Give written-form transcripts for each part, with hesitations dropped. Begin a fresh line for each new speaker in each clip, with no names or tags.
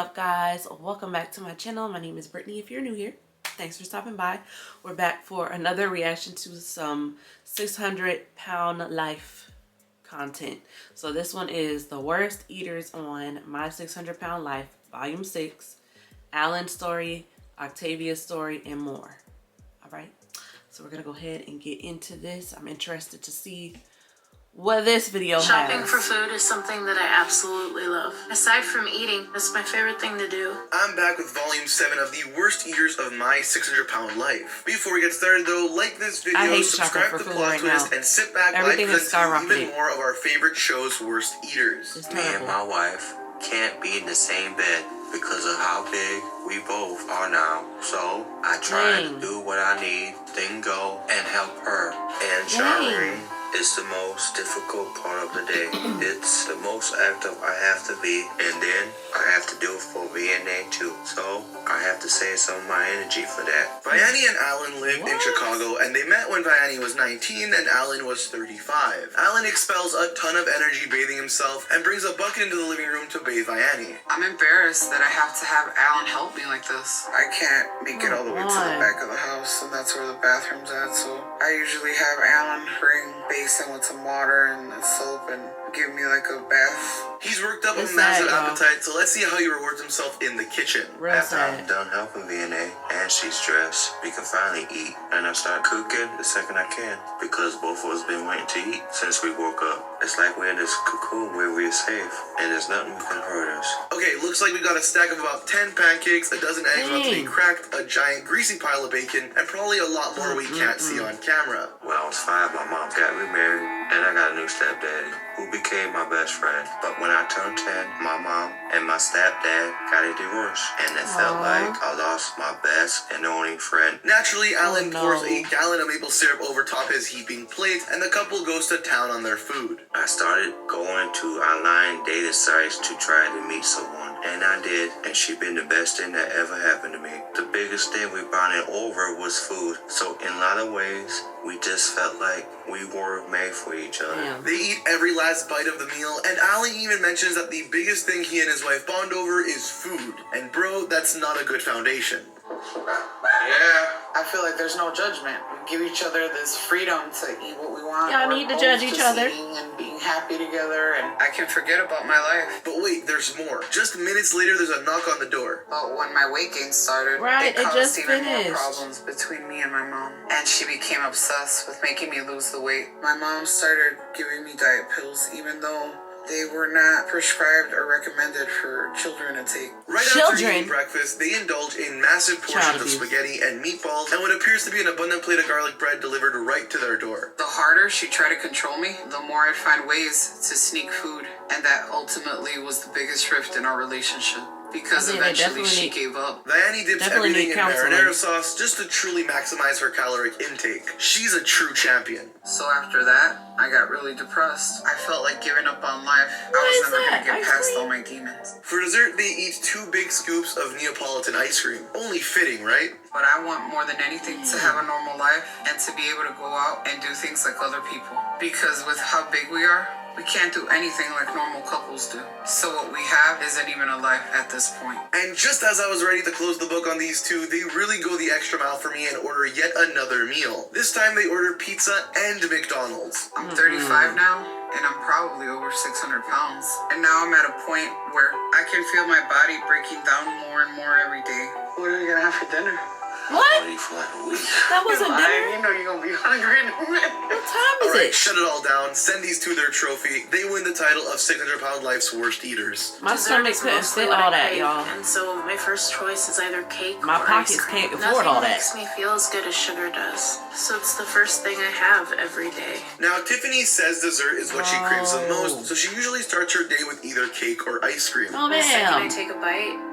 up, guys? Welcome back to my channel. My name is Brittany. If you're new here, thanks for stopping by. We're back for another reaction to some 600-pound life content. So this one is the worst eaters on My 600-Pound Life, Volume 6, Alan's story, Octavia's story, and more. All right, so we're gonna go ahead and get into this. I'm interested to see what this video has.
Shopping for food is something that I absolutely love. Aside from eating, it's my favorite thing to do.
I'm back with volume 7 of the worst eaters of My 600-Pound Life. Before we get started though, like this video, subscribe to Plot Twist, and sit back while I present you even more of our favorite show's worst eaters.
Me and my wife can't be in the same bed because of how big we both are now. So I try to do what I need, then go and help her. And showering is the most difficult part of the day. It's the most active I have to be, and then I have to do it for VNA too. So I have to save some of my energy for that.
Vianney and Alan live in Chicago, and they met when Vianney was 19 and Alan was 35. Alan expels a ton of energy bathing himself and brings a bucket into the living room to bathe Vianney.
I'm embarrassed that I have to have Alan help me like this. I can't make it all the way to the back of the house, and that's where the bathroom's at, so I usually have Alan bring basin with some water and soap and give me like a bath.
He's worked up a massive appetite, so let's see how he rewards himself in the kitchen.
After I'm done helping VNA and she's dressed, we can finally eat. And I start cooking the second I can, because both of us been waiting to eat since we woke up. It's like we're in this cocoon where we're safe, and there's nothing that can hurt us.
Okay, looks like we got a stack of about 10 pancakes, a dozen eggs about to be cracked, a giant greasy pile of bacon, and probably a lot more we can't see on camera.
When I was 5, my mom got remarried, and I got a new stepdaddy, who became my best friend. But when I turned 10, my mom and my stepdad got a divorce, and it felt like I lost my best and only friend.
Naturally, Alan pours a gallon of maple syrup over top his heaping plate, and the couple goes to town on their food.
I started going to online dating sites to try to meet someone, and I did, and she been the best thing that ever happened to me. The biggest thing we bonded over was food, so in a lot of ways, we just felt like we were made for each other.
They eat every last bite of the meal, and Alan even mentions that the biggest thing he and his wife bond over is food. And bro, that's not a good foundation.
Yeah. I feel like there's no judgment. We give each other this freedom to eat what we want.
Y'all need to judge each other.
And being happy together, and I can forget about my life.
But wait, there's more. Just minutes later, there's a knock on the door.
But when my weight gain started, it caused even more problems between me and my mom. And she became obsessed with making me lose the weight. My mom started giving me diet pills, even though they were not prescribed or recommended for children to take.
Right after eating breakfast, they indulge in massive portions of spaghetti and meatballs and what appears to be an abundant plate of garlic bread delivered right to their door.
The harder she tried to control me, the more I'd find ways to sneak food. And that ultimately was the biggest rift in our relationship. Because eventually she gave up.
Vianney dips everything in marinara sauce just to truly maximize her caloric intake. She's a true champion.
So after that, I got really depressed. I felt like giving up on life. I was never going to get past all my demons.
For dessert, they eat 2 big scoops of Neapolitan ice cream. Only fitting, right?
But I want more than anything to have a normal life and to be able to go out and do things like other people. Because with how big we are, we can't do anything like normal couples do. So what we have isn't even a life at this point.
And just as I was ready to close the book on these two, they really go the extra mile for me and order yet another meal. This time they order pizza and McDonald's.
I'm 35 now, and I'm probably over 600 pounds. And now I'm at a point where I can feel my body breaking down more and more every day. What are we gonna have for dinner?
What? That wasn't dinner?
You know you're gonna be hungry in a minute.
What time is it?
Shut it all down. Send these two their trophy. They win the title of 600-Pound Life's worst eaters.
My stomach couldn't fit all that, y'all.
And so my first choice is either cake or
my pockets can't afford all that.
Nothing makes me feel as good as sugar does. So it's the first thing I have every day.
Now, Tiffany says dessert is what she craves the most, so she usually starts her day with either cake or ice cream.
Oh,
the second I take a bite,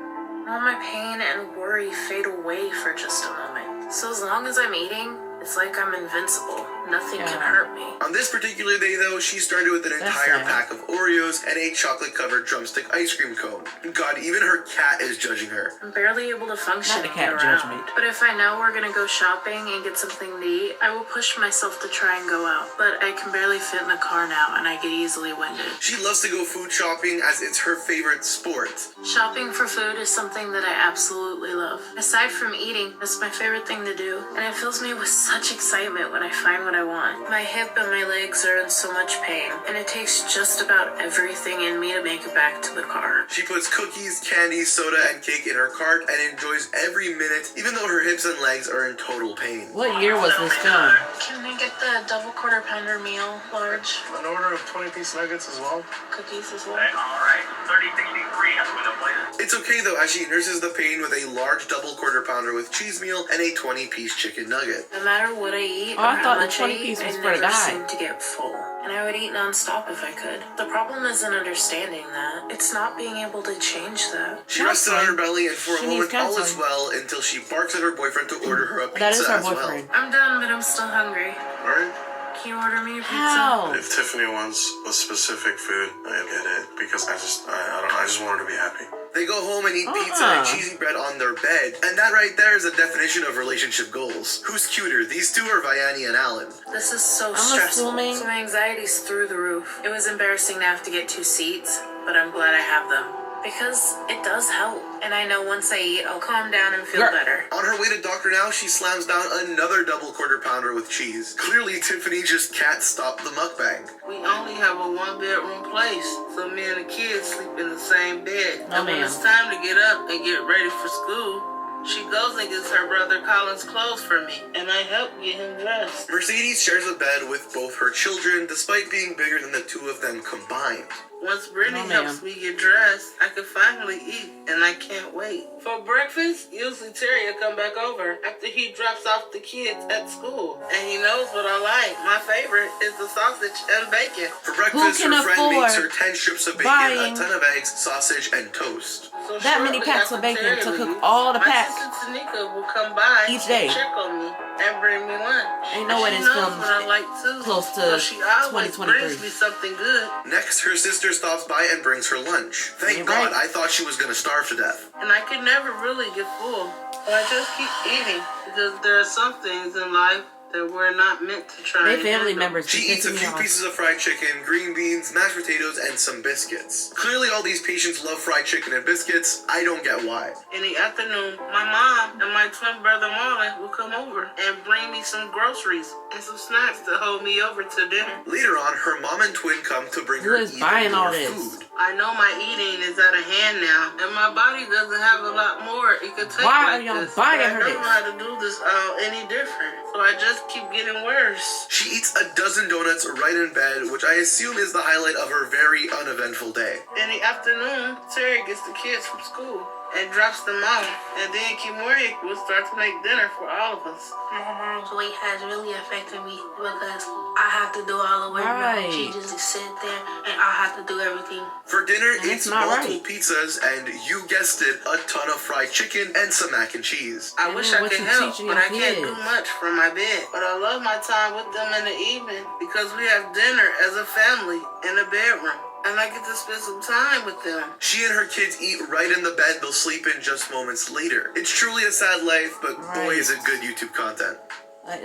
all my pain and worry fade away for just a moment. So as long as I'm eating, it's like I'm invincible. nothing can hurt me.
On this particular day though, she started with an entire pack of Oreos and a chocolate covered drumstick ice cream cone. God, even her cat is judging her.
I'm barely able to function
Not a cat
around.
judgment.
But if I know we're gonna go shopping and get something to eat, I will push myself to try and go out. But I can barely fit in the car now and I get easily winded.
She loves to go food shopping as it's her favorite sport.
Shopping for food is something that I absolutely love. Aside from eating, it's my favorite thing to do, and it fills me with such excitement when I find what I want. My hip and my legs are in so much pain, and it takes just about everything in me to make it back to the car.
She puts cookies, candy, soda, and cake in her cart and enjoys every minute, even though her hips and legs are in total pain.
What year was this filmed?
Can I get the double quarter pounder meal, large?
An order of 20-piece nuggets as well.
Cookies as well.
Alright, 3063, that's what I'm playing.
It's okay though, as she nurses the pain with a large double quarter pounder with cheese meal and a 20-piece chicken nugget.
No matter what I eat or
I thought
how
the
much
20
I
piece
eat,
was
I
for the
never
guy.
seem to get full. And I would eat non-stop if I could. The problem isn't understanding that. It's not being able to change that.
She rested on her belly and for a
She needs
moment all is
counseling.
well until she barks at her boyfriend to order her a pizza
That is her
as well.
boyfriend.
I'm done, but I'm still hungry.
Alright.
Can you order me a pizza?
How?
If Tiffany wants a specific food, I get it because I just want her to be happy.
They go home and eat pizza and cheesy bread on their bed, and that right there is a definition of relationship goals. Who's cuter, these two or Vianney and Alan?
This is so
I'm
stressful.
assuming-
So my anxiety's through the roof. It was embarrassing to have to get 2 seats, but I'm glad I have them. Because it does help. And I know once I eat, I'll calm down and feel better.
On her way to Dr. Now, she slams down another double quarter pounder with cheese. Clearly, Tiffany just can't stop the mukbang.
We only have a 1-bedroom place, so me and the kids sleep in the same bed.
Oh,
And when it's time to get up and get ready for school, she goes and gets her brother Colin's clothes for me, and I help get him dressed.
Mercedes shares a bed with both her children, despite being bigger than the two of them combined.
Once Brittany
Oh,
helps me get dressed, I can finally eat, and I can't wait. For breakfast, usually Terry will come back over after he drops off the kids at school. And he knows what I like. My favorite is the sausage and bacon.
For breakfast,
can
her friend makes her
afford
10 strips of bacon,
buying
a ton of eggs, sausage, and toast.
So
that many
shortly
packs of
after
bacon
Terry
to cook
leaves,
all the
my
packs
sister Tanika will come by
each
and
day.
check on me and bring me lunch.
Ain't no way
And she
this
knows
filmed
what I like too.
close to
So she always
2023.
brings me something good.
Next, her sister stops by and brings her lunch. Thank
Ain't
God,
right.
I thought she was gonna starve to death.
And I could never really get full. So I just keep eating because there are some things in life that we're not meant to try.
They
and
family
handle.
members.
She eats a few pieces of fried chicken, green beans, mashed potatoes, and some biscuits. Clearly, all these patients love fried chicken and biscuits. I don't get why.
In the afternoon, my mom and my twin brother Marlon will come over and bring me some groceries and some snacks to hold me over to dinner.
Later on, her mom and twin come to bring
Who
her
is
even
buying all
more
this?
food.
I know my eating is out of hand now, and my body doesn't have a lot more it could take.
Why
like
are y'all
this.
buying
But
her
I don't
this?
know how to do this any different, so I just keep getting worse.
She eats a dozen donuts right in bed, which I assume is the highlight of her very uneventful day.
In the afternoon, Terry gets the kids from school and drops them off, and then Kimori will start to make dinner for all of us.
My mom's weight has really affected me because I have to do all the work.
Right.
She just sit there and I have to do everything.
For dinner,
And
it's
it's not
multiple
right.
pizzas and, you guessed it, a ton of fried chicken and some mac and cheese.
I
And
wish
then
I
what
could
you
help,
teaching
but
your
I can't do
kids?
much from my bed. But I love my time with them in the evening because we have dinner as a family in the bedroom. And I get to spend some time with them.
She and her kids eat right in the bed they'll sleep in just moments later. It's truly a sad life, but boy is it good YouTube content.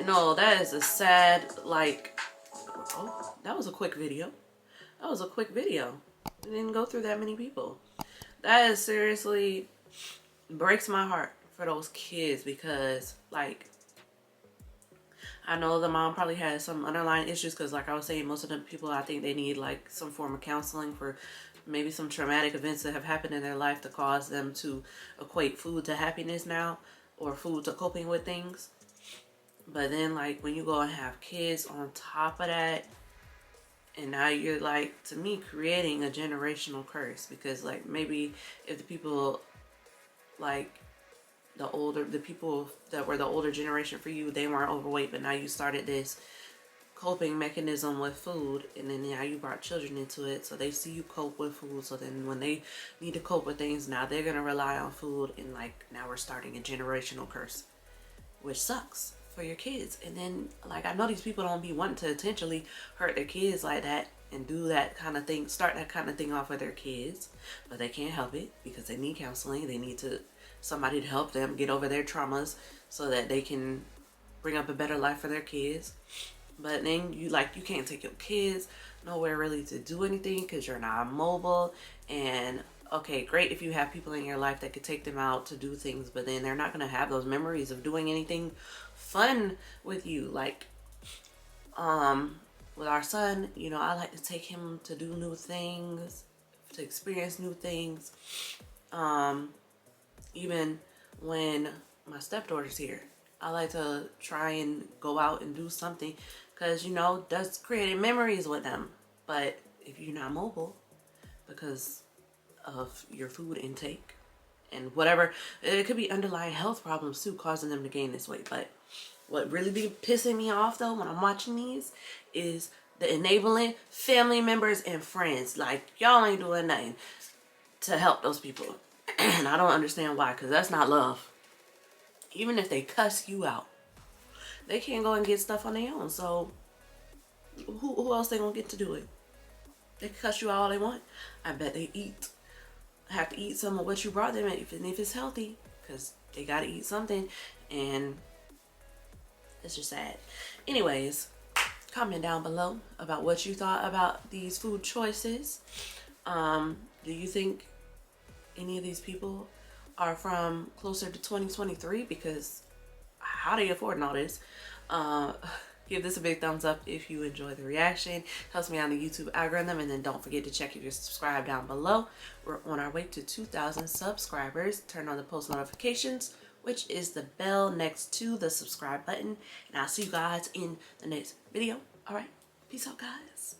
No, that is a sad, like, oh, that was a quick video. That was a quick video. We didn't go through that many people. That is seriously breaks my heart for those kids because, like, I know the mom probably has some underlying issues because, like I was saying, most of the people, I think they need, like, some form of counseling for maybe some traumatic events that have happened in their life to cause them to equate food to happiness now or food to coping with things. But then, like, when you go and have kids on top of that, and now you're, like, to me, creating a generational curse. Because, like, maybe if the people, like, the people that were the older generation for you, they weren't overweight, but now you started this coping mechanism with food, and then now you brought children into it, so they see you cope with food, so then when they need to cope with things, now they're going to rely on food, and, like, now we're starting a generational curse, which sucks. for your kids. And then, like, I know these people don't be wanting to intentionally hurt their kids like that and do that kind of thing, start that kind of thing off with their kids, but they can't help it because they need counseling. They need somebody to help them get over their traumas so that they can bring up a better life for their kids. But then you can't take your kids nowhere really to do anything because you're not mobile. And okay, great if you have people in your life that could take them out to do things, but then they're not going to have those memories of doing anything fun with you. Like with our son, you know, I like to take him to do new things, to experience new things. Even when my stepdaughter's here, I like to try and go out and do something because, you know, that's creating memories with them. But if you're not mobile because of your food intake and whatever, it could be underlying health problems too causing them to gain this weight. But what really be pissing me off though when I'm watching these is the enabling family members and friends. Like, y'all ain't doing nothing to help those people. And I don't understand why, because that's not love. Even if they cuss you out, they can't go and get stuff on their own. So who else they gonna get to do it? They can cuss you out all they want. I bet they have to eat some of what you brought them, if it's healthy, because they gotta eat something. And it's just sad. Anyways, comment down below about what you thought about these food choices. Do you think any of these people are from closer to 2023? Because how do you afford all this? Give this a big thumbs up if you enjoy the reaction. Helps me on the YouTube algorithm. And then don't forget to check if you're subscribed down below. We're on our way to 2,000 subscribers. Turn on the post notifications, which is the bell next to the subscribe button. And I'll see you guys in the next video. All right, peace out, guys.